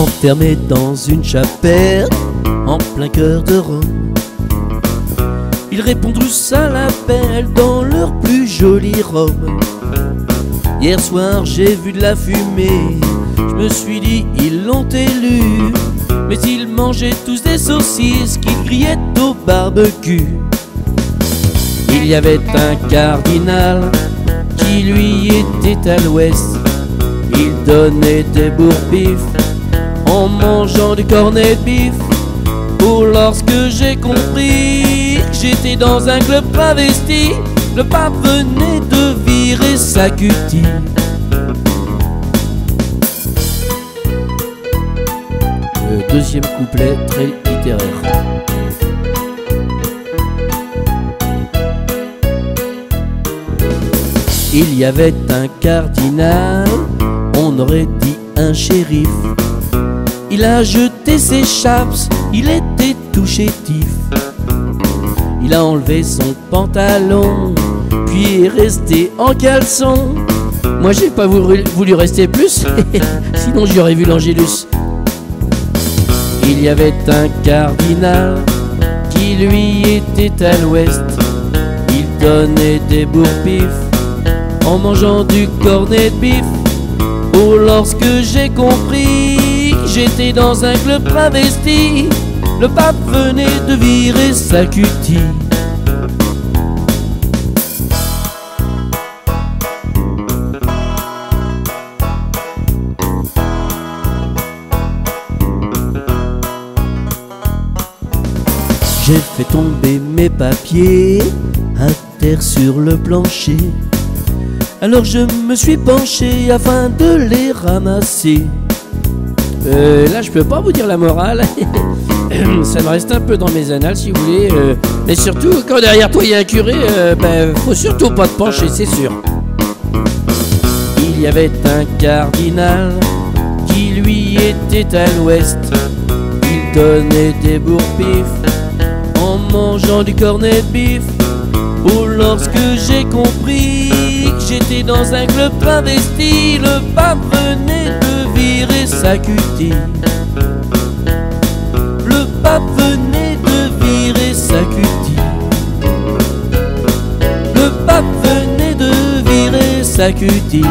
enfermé dans une chapelle en plein cœur de Rome. Ils répondent tous à l'appel dans leur plus jolie robe. Hier soir j'ai vu de la fumée, je me suis dit ils l'ont élu. Mais ils mangeaient tous des saucisses qu'ils grillaient au barbecue. Il y avait un cardinal qui lui était à l'ouest. Il donnait des bourre-bifs en mangeant du cornet de bif. Oh, lorsque j'ai compris que j'étais dans un club travesti, le pape venait de virer sa cutie. Le deuxième couplet très littéraire. Il y avait un cardinal, on aurait dit un shérif. Il a jeté ses chaps, il était tout chétif. Il a enlevé son pantalon, puis est resté en caleçon. Moi j'ai pas voulu rester plus, sinon j'aurais vu l'Angélus. Il y avait un cardinal qui lui était à l'ouest. Il donnait des bourre-bifs en mangeant du cornet de bif. Oh, lorsque j'ai compris que j'étais dans un club travesti, le pape venait de virer sa cutie. J'ai fait tomber mes papiers à terre sur le plancher. Alors je me suis penché afin de les ramasser. Là je peux pas vous dire la morale. Ça me reste un peu dans mes annales si vous voulez. Mais surtout quand derrière toi il y a un curé, faut surtout pas te pencher, c'est sûr. Il y avait un cardinal qui lui était à l'ouest. Il donnait des bourre-bifs en mangeant du cornet de bif. Oh, lorsque j'ai compris que j'étais dans un club travesti, le pape venait de virer sa cutie. Le pape venait de virer sa cutie. Le pape venait de virer sa cutie.